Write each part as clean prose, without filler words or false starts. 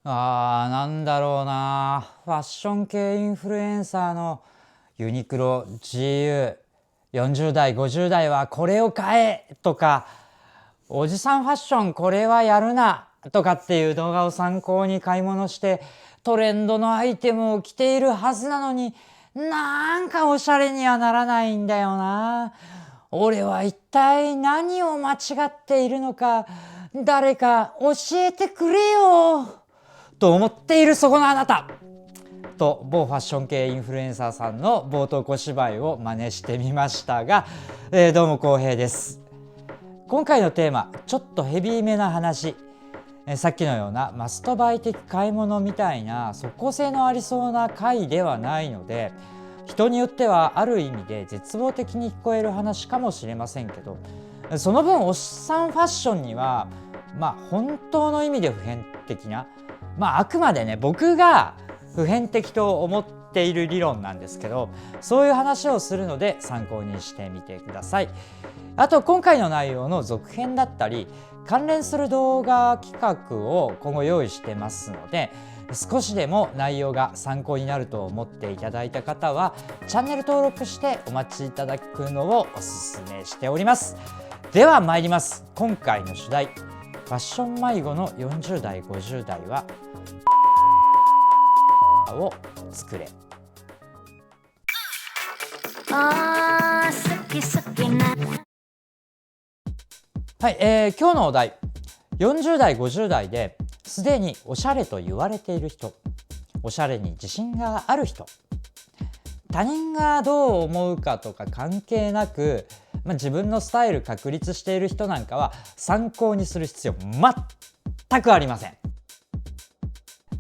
なんだろうな、ファッション系インフルエンサーのユニクロ、GU、40代、50代はこれを買えとか、おじさんファッションこれはやるなとかっていう動画を参考に買い物してトレンドのアイテムを着ているはずなのに、なんかおしゃれにはならないんだよな。俺は一体何を間違っているのか、誰か教えてくれよと思っているそこのあなたと、某ファッション系インフルエンサーさんの冒頭小芝居を真似してみましたが、どうも浩平です。今回のテーマ、ちょっとヘビーめな話、さっきのようなマストバイ的買い物みたいな即効性のありそうな回ではないので、人によってはある意味で絶望的に聞こえる話かもしれませんけど、その分おっさんファッションには本当の意味で普遍的な、あくまでね僕が普遍的と思っている理論なんですけど、そういう話をするので参考にしてみてください。あと今回の内容の続編だったり関連する動画企画を今後用意してますので、少しでも内容が参考になると思っていただいた方はチャンネル登録してお待ちいただくのをおすすめしております。では参ります。今回の主題、ファッション迷子の40代50代はを作れ。はい、今日のお題、40代50代ですでにおしゃれと言われている人、おしゃれに自信がある人、他人がどう思うかとか関係なく、自分のスタイル確立している人なんかは参考にする必要全くありません。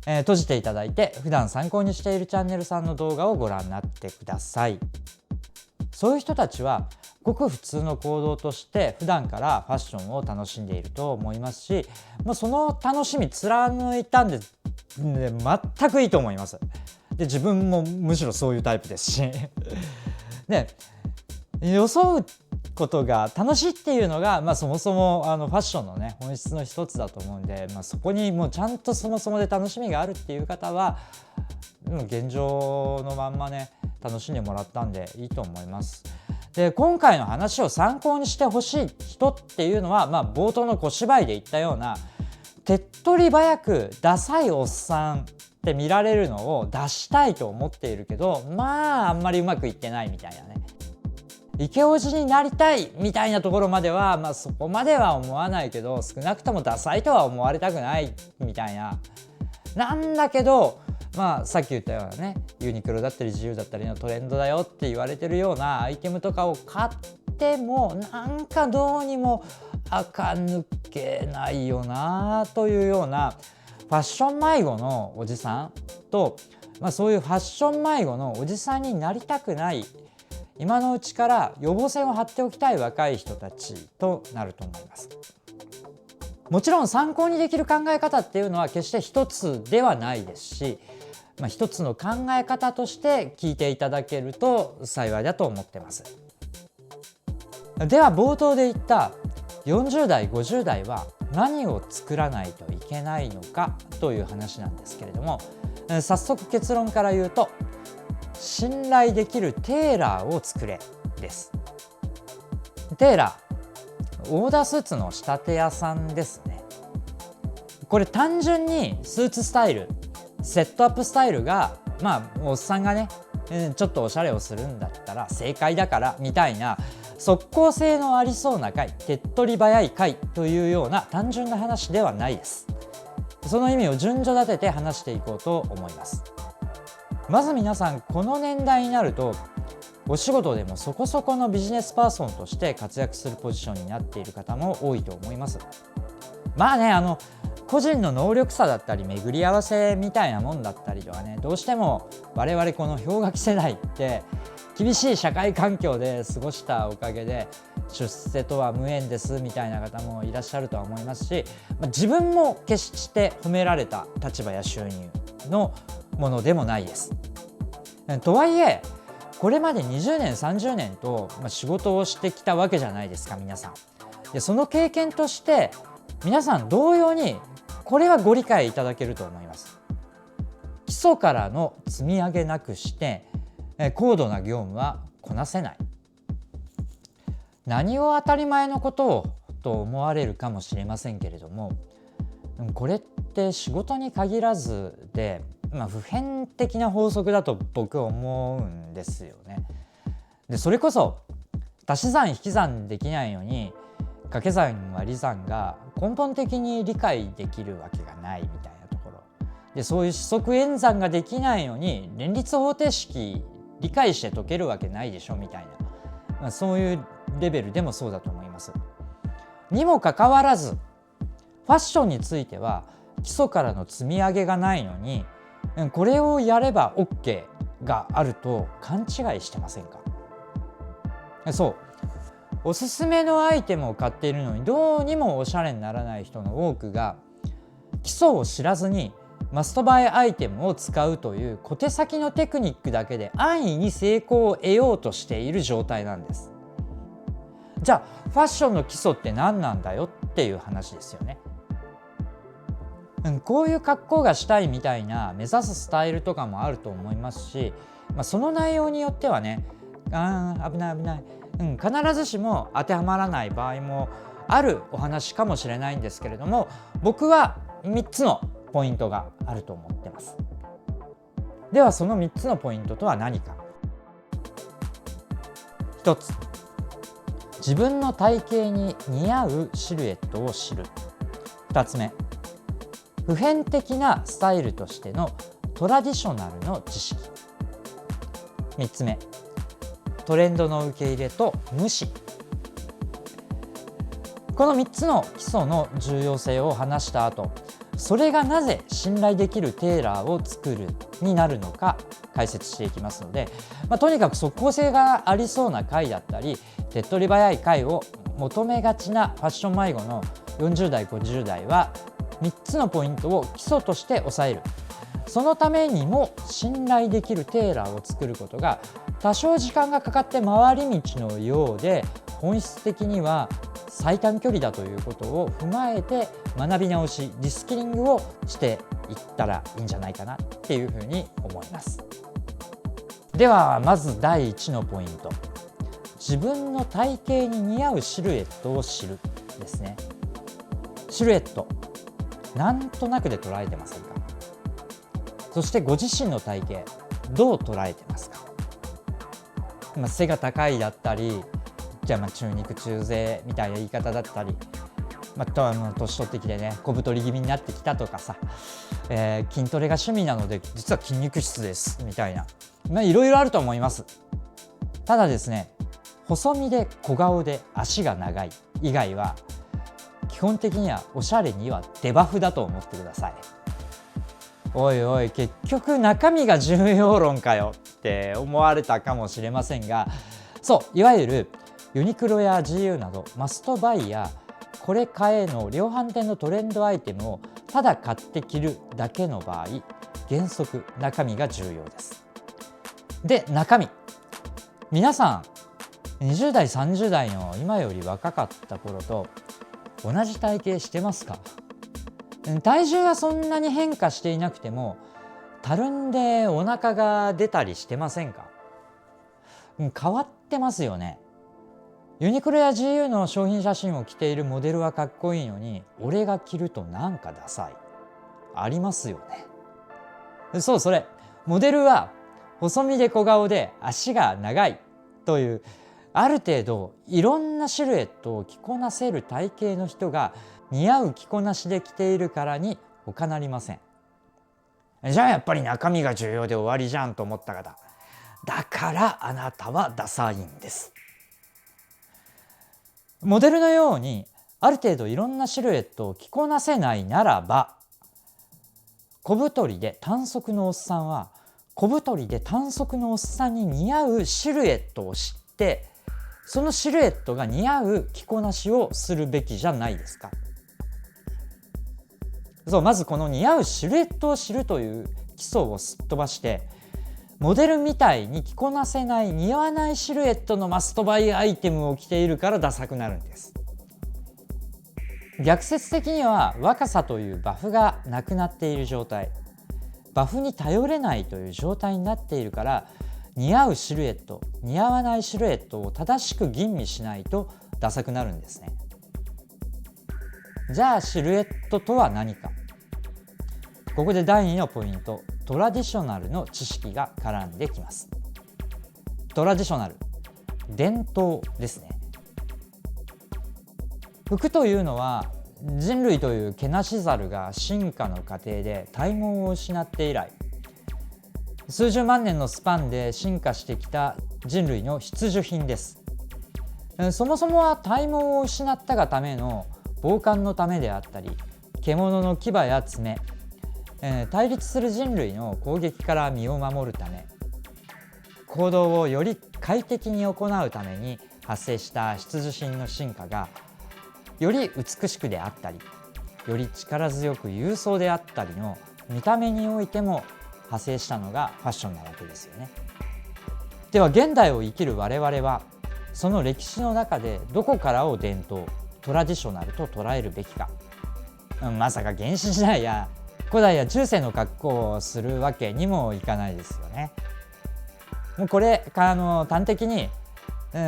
閉じていただいて普段参考にしているチャンネルさんの動画をご覧になってください。そういう人たちはごく普通の行動として普段からファッションを楽しんでいると思いますし、その楽しみ貫いたんで、全くいいと思います。で、自分もむしろそういうタイプですしで、装うことが楽しいっていうのが、そもそもファッションのね本質の一つだと思うんで、そこにもうちゃんとそもそもで楽しみがあるっていう方は現状のまんまね楽しんでもらったんでいいと思います。で、今回の話を参考にしてほしい人っていうのは、冒頭の小芝居で言ったような手っ取り早くダサいおっさんって見られるのを出したいと思っているけど、あんまりうまくいってないみたいなね、イケオジになりたいみたいなところまでは、そこまでは思わないけど、少なくともダサいとは思われたくないみたいな、なんだけどさっき言ったようなね、ユニクロだったり GU だったりのトレンドだよって言われてるようなアイテムとかを買ってもなんかどうにも垢抜けないよなというようなファッション迷子のおじさんと、そういうファッション迷子のおじさんになりたくない、今のうちから予防線を張っておきたい若い人たちとなると思います。もちろん参考にできる考え方っていうのは決して一つではないですし、一つの考え方として聞いていただけると幸いだと思ってます。では冒頭で言った40代50代は何を作らないといけないのかという話なんですけれども、早速結論から言うと、信頼できるテーラーを作れです。テーラー、オーダースーツの仕立て屋さんですね。これ単純にスーツスタイル、セットアップスタイルがおっさんがねちょっとおしゃれをするんだったら正解だからみたいな即効性のありそうな回、手っ取り早い回というような単純な話ではないです。その意味を順序立てて話していこうと思います。まず皆さんこの年代になるとお仕事でもそこそこのビジネスパーソンとして活躍するポジションになっている方も多いと思います。個人の能力差だったり巡り合わせみたいなもんだったりとかね、どうしても我々この氷河期世代って厳しい社会環境で過ごしたおかげで出世とは無縁ですみたいな方もいらっしゃるとは思いますし、自分も決して褒められた立場や収入のものでもないです。とはいえこれまで20年30年と仕事をしてきたわけじゃないですか皆さん。でその経験として皆さん同様にこれはご理解いただけると思います。基礎からの積み上げなくして高度な業務はこなせない。何を当たり前のことをと思われるかもしれませんけれども、これって仕事に限らずで、普遍的な法則だと僕は思うんですよね。でそれこそ足し算引き算できないのに掛け算割り算が根本的に理解できるわけがないみたいなところで、そういう四則演算ができないのに連立方程式理解して解けるわけないでしょみたいな、そういうレベルでもそうだと思います。にもかかわらずファッションについては基礎からの積み上げがないのにこれをやれば OK があると勘違いしてませんか？そう、おすすめのアイテムを買っているのにどうにもおしゃれにならない人の多くが基礎を知らずにマストバイアイテムを使うという小手先のテクニックだけで安易に成功を得ようとしている状態なんです。じゃあファッションの基礎って何なんだよっていう話ですよね。こういう格好がしたいみたいな目指すスタイルとかもあると思いますし、その内容によってはね、危ない危ない、必ずしも当てはまらない場合もあるお話かもしれないんですけれども、僕は3つのポイントがあると思ってます。ではその3つのポイントとは何か。1つ、自分の体型に似合うシルエットを知る。2つ目、普遍的なスタイルとしてのトラディショナルの知識。3つ目、トレンドの受け入れと無視。この3つの基礎の重要性を話した後、それがなぜ信頼できるテーラーを作るになるのか解説していきますので、とにかく即効性がありそうな回だったり手っ取り早い回を求めがちなファッション迷子の40代50代は3つのポイントを基礎として押さえる。そのためにも信頼できるテーラーを作ることが多少時間がかかって回り道のようで本質的には最短距離だということを踏まえて学び直しリスキリングをしていったらいいんじゃないかなっていうふうに思います。ではまず第1のポイント、自分の体型に似合うシルエットを知るですね。シルエットなんとなくで捉えてませんか？そしてご自身の体型どう捉えてますか？背が高いだったり、じゃあ中肉中背みたいな言い方だったり、年取ってきてね小太り気味になってきたとかさ、筋トレが趣味なので実は筋肉質ですみたいな、いろいろあると思います。ただですね、細身で小顔で足が長い以外は基本的にはおしゃれにはデバフだと思ってください。おいおい、結局中身が重要論かよって思われたかもしれませんが、そういわゆるユニクロや GU などマストバイやこれ買えの量販店のトレンドアイテムをただ買って着るだけの場合、原則中身が重要です。で、中身、皆さん20代30代の今より若かった頃と同じ体型してますか？体重はそんなに変化していなくてもたるんでお腹が出たりしてませんか？変わってますよね。ユニクロや GU の商品写真を着ているモデルはかっこいいのに俺が着るとなんかダサい、ありますよね。そう、それモデルは細身で小顔で足が長いというある程度いろんなシルエットを着こなせる体型の人が似合う着こなしで着ているからに他なりません。じゃあやっぱり中身が重要で終わりじゃんと思った方、だからあなたはダサいんです。モデルのようにある程度いろんなシルエットを着こなせないならば、小太りで短足のおっさんは小太りで短足のおっさんに似合うシルエットを知って、そのシルエットが似合う着こなしをするべきじゃないですか。そう、まずこの似合うシルエットを知るという基礎をすっ飛ばして、モデルみたいに着こなせない似合わないシルエットのマストバイアイテムを着ているからダサくなるんです。逆説的には若さというバフがなくなっている状態、バフに頼れないという状態になっているから、似合うシルエット、似合わないシルエットを正しく吟味しないとダサくなるんですね。じゃあシルエットとは何か。ここで第2のポイント、トラディショナルの知識が絡んできます。トラディショナル、伝統ですね。服というのは人類というけなし猿が進化の過程で体毛を失って以来、数十万年のスパンで進化してきた人類の必需品です。そもそもは体毛を失ったがための防寒のためであったり、獣の牙や爪、対立する人類の攻撃から身を守るため、行動をより快適に行うために発生した必需品の進化が、より美しくであったり、より力強く勇壮であったりの見た目においても派生したのがファッションなわけですよね。では現代を生きる我々は、その歴史の中でどこからを伝統、トラディショナルと捉えるべきか。まさか原始時代や古代や中世の格好をするわけにもいかないですよね。もうこれ端的に、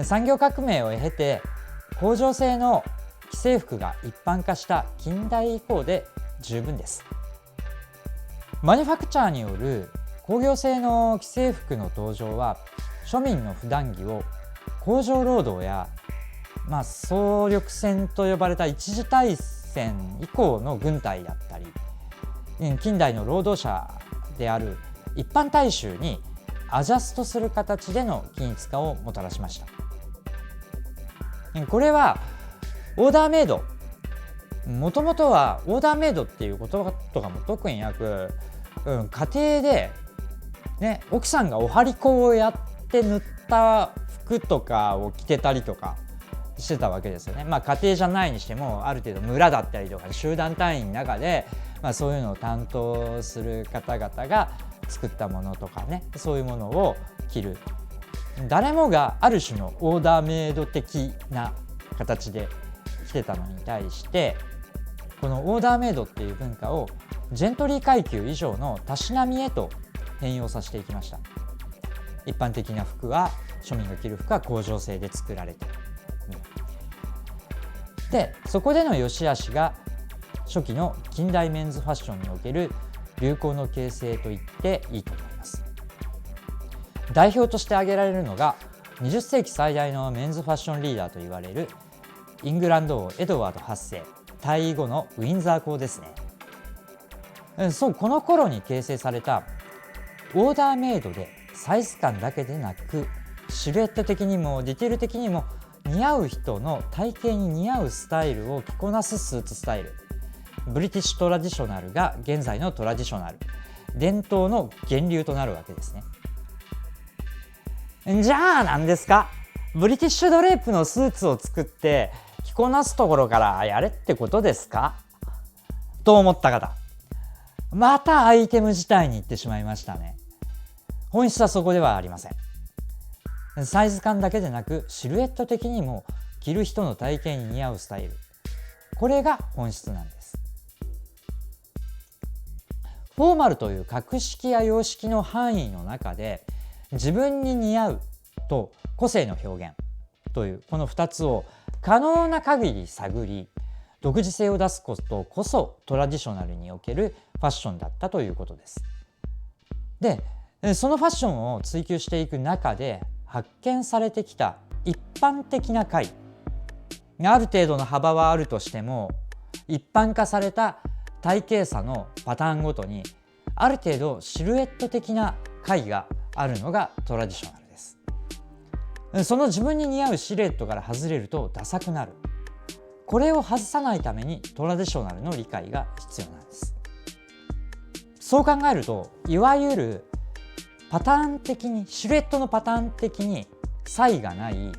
産業革命を経て工場製の既製服が一般化した近代以降で十分です。マニュファクチャーによる工業製の既製服の登場は、庶民の普段着を工場労働や、総力戦と呼ばれた一次大戦以降の軍隊だったり、近代の労働者である一般大衆にアジャストする形での均一化をもたらしました。これはオーダーメイド、もともとはオーダーメイドっていう言葉とかも特になく、家庭で、奥さんがお針子をやって塗った服とかを着てたりとかしてたわけですよね。家庭じゃないにしても、ある程度村だったりとか集団単位の中で、そういうのを担当する方々が作ったものとかね、そういうものを着る。誰もがある種のオーダーメイド的な形で着てたのに対して、このオーダーメイドっていう文化をジェントリー階級以上のたしなみへと変容させていきました。一般的な服は、庶民が着る服は工場製で作られている。でそこでの良し悪しが初期の近代メンズファッションにおける流行の形成と言っていいと思います。代表として挙げられるのが、20世紀最大のメンズファッションリーダーと言われるイングランド王エドワード8世退位後のウィンザー公ですね。そう、この頃に形成されたオーダーメイドでサイズ感だけでなく、シルエット的にもディテール的にも似合う人の体型に似合うスタイルを着こなすスーツスタイル、ブリティッシュトラディショナルが現在のトラディショナル、伝統の源流となるわけですね。じゃあ何ですか、ブリティッシュドレープのスーツを作って着こなすところからやれってことですかと思った方、またアイテム自体に行ってしまいましたね。本質はそこではありません。サイズ感だけでなく、シルエット的にも着る人の体型に似合うスタイル、これが本質なんです。フォーマルという格式や様式の範囲の中で、自分に似合うと個性の表現というこの2つを可能な限り探り、独自性を出すことこそトラディショナルにおけるファッションだったということです。で、そのファッションを追求していく中で発見されてきた一般的な回、ある程度の幅はあるとしても、一般化された体型差のパターンごとにある程度シルエット的な回があるのがトラディショナルです。その自分に似合うシルエットから外れるとダサくなる。これを外さないためにトラディショナルの理解が必要なんです。そう考えると、いわゆるパターン的に、シルエットのパターン的に差異がない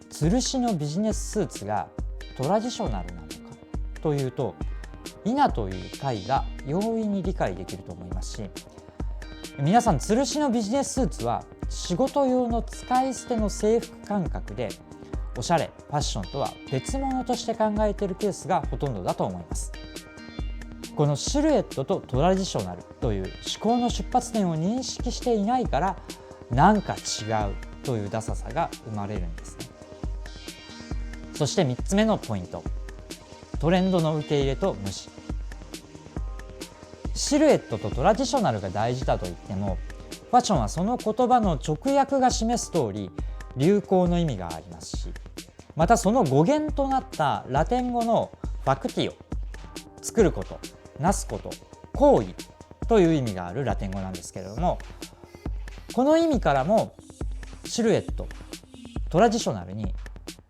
吊るしのビジネススーツがトラディショナルなのかというと、否という解が容易に理解できると思いますし、皆さん吊るしのビジネススーツは仕事用の使い捨ての制服感覚で、おしゃれ、ファッションとは別物として考えているケースがほとんどだと思います。このシルエットとトラディショナルという思考の出発点を認識していないから、なんか違うというダサさが生まれるんですね。そして3つ目のポイント、トレンドの受け入れと無視。シルエットとトラディショナルが大事だと言っても、ファッションはその言葉の直訳が示す通り流行の意味がありますし、またその語源となったラテン語のファクティオ、作ること、なすこと、行為という意味があるラテン語なんですけれども、この意味からもシルエット、トラディショナルに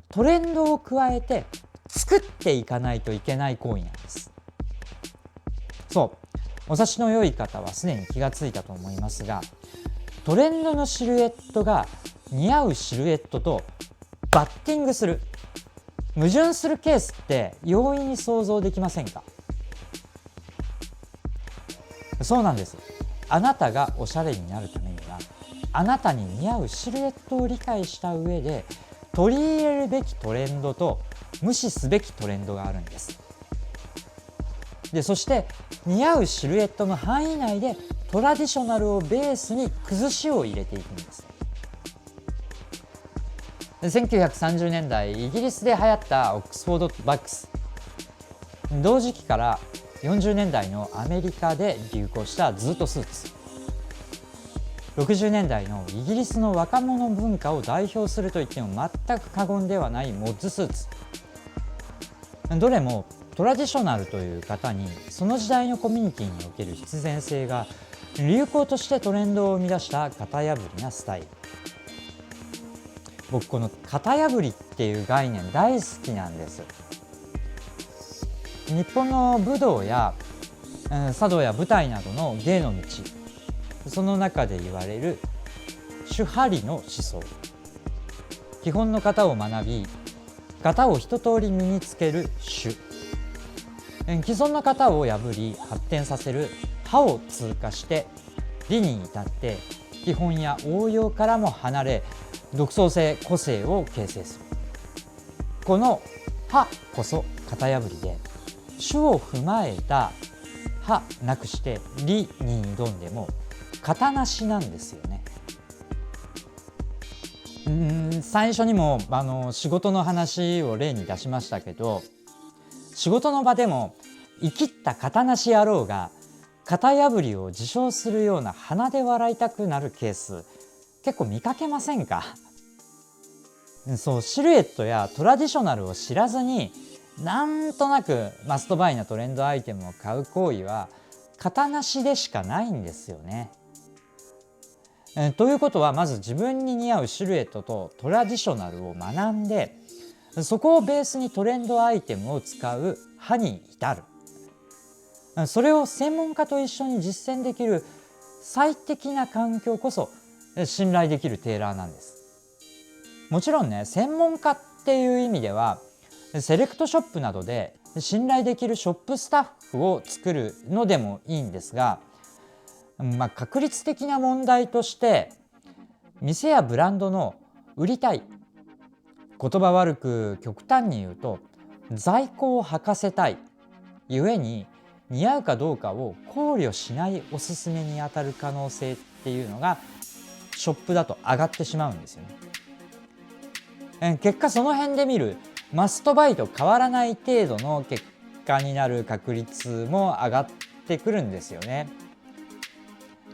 トレンドを加えて作っていかないといけない行為なんです。そう、お察しの良い方はすでに気がついたと思いますが、トレンドのシルエットが似合うシルエットとバッティングする、矛盾するケースって容易に想像できませんか？そうなんです。あなたがおしゃれになるためには、あなたに似合うシルエットを理解した上で取り入れるべきトレンドと無視すべきトレンドがあるんです。で、そして似合うシルエットの範囲内でトラディショナルをベースに崩しを入れていくんです。1930年代イギリスで流行ったオックスフォードバッグス、同時期から40年代のアメリカで流行したズートスーツ、60年代のイギリスの若者文化を代表すると言っても全く過言ではないモッズスーツ、どれもトラディショナルという方にその時代のコミュニティにおける必然性が流行としてトレンドを生み出した型破りなスタイル。僕この型破りっていう概念大好きなんです。日本の武道や茶道や舞台などの芸の道、その中で言われる手張りの思想、基本の型を学び型を一通り身につける手、既存の型を破り発展させる派を通過して理に至って基本や応用からも離れ独創性個性を形成する。この派こそ型破りで、手を踏まえた派なくして理に挑んでも型なしなんですよね。最初にも仕事の話を例に出しましたけど、仕事の場でも生きった型なし野郎が型破りを自称するような鼻で笑いたくなるケース結構見かけませんか？そう、シルエットやトラディショナルを知らずになんとなくマストバイなトレンドアイテムを買う行為は型なしでしかないんですよね。ということは、まず自分に似合うシルエットとトラディショナルを学んで、そこをベースにトレンドアイテムを使う派に至る。それを専門家と一緒に実践できる最適な環境こそ信頼できるテーラーなんです。もちろんね、専門家っていう意味ではセレクトショップなどで信頼できるショップスタッフを作るのでもいいんですが、確率的な問題として店やブランドの売りたい、言葉悪く極端に言うと在庫を履かせたいゆえに似合うかどうかを考慮しないおすすめに当たる可能性っていうのがショップだと上がってしまうんですよね。結果その辺で見るマストバイと変わらない程度の結果になる確率も上がってくるんですよね。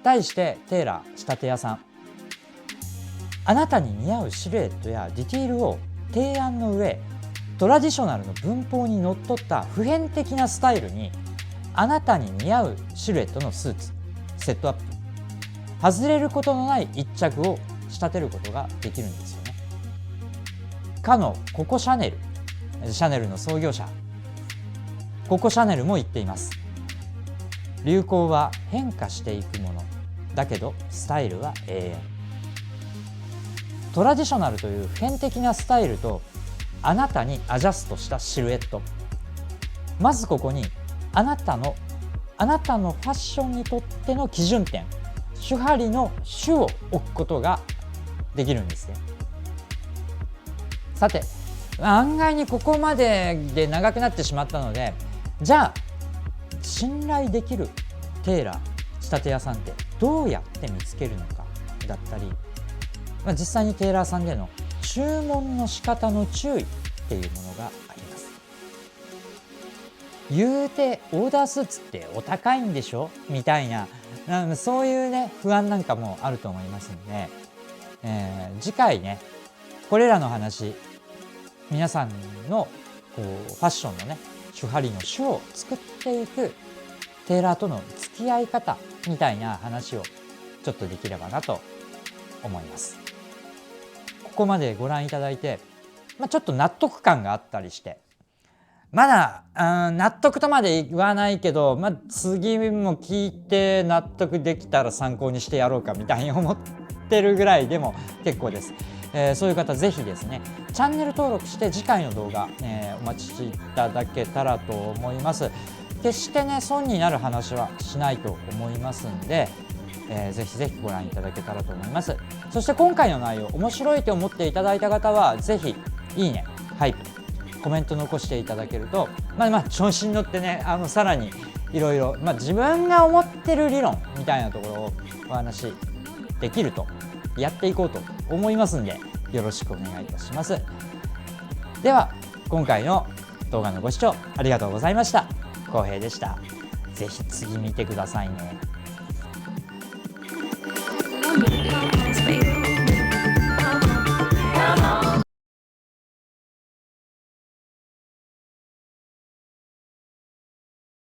対してテーラー仕立て屋さん、あなたに似合うシルエットやディティールを提案の上、トラディショナルの文法にのっとった普遍的なスタイルにあなたに似合うシルエットのスーツセットアップ、外れることのない一着を仕立てることができるんですよね。かのココ・シャネル、シャネルの創業者ココ・シャネルも言っています。流行は変化していくものだけどスタイルは永遠。トラディショナルという普遍的なスタイルとあなたにアジャストしたシルエット、まずここにあなたのファッションにとっての基準点、手張りの手を置くことができるんですね。さて案外にここまでで長くなってしまったので、じゃあ信頼できるテーラー仕立て屋さんってどうやって見つけるのかだったり、実際にテーラーさんでの注文の仕方の注意っていうものがあります。言うてオーダースーツってお高いんでしょみたいな、そういうね不安なんかもあると思いますので、次回ねこれらの話、皆さんのこうファッションのね手張りの手を作っていくテーラーとの付き合い方みたいな話をちょっとできればなと思います。ここまでご覧いただいて、ちょっと納得感があったりして、まだ納得とまで言わないけど、次も聞いて納得できたら参考にしてやろうかみたいに思ってるぐらいでも結構です。そういう方ぜひですねチャンネル登録して次回の動画、お待ちいただけたらと思います。決してね損になる話はしないと思いますんで、ぜひぜひご覧いただけたらと思います。そして今回の内容面白いと思っていただいた方はぜひいいね、はい、コメント残していただけると、調子に乗ってねさらにいろいろ自分が思ってる理論みたいなところをお話しできるとやっていこうと思いますんで、よろしくお願いいたします。では今回の動画のご視聴ありがとうございました。浩平でした。ぜひ次見てくださいね。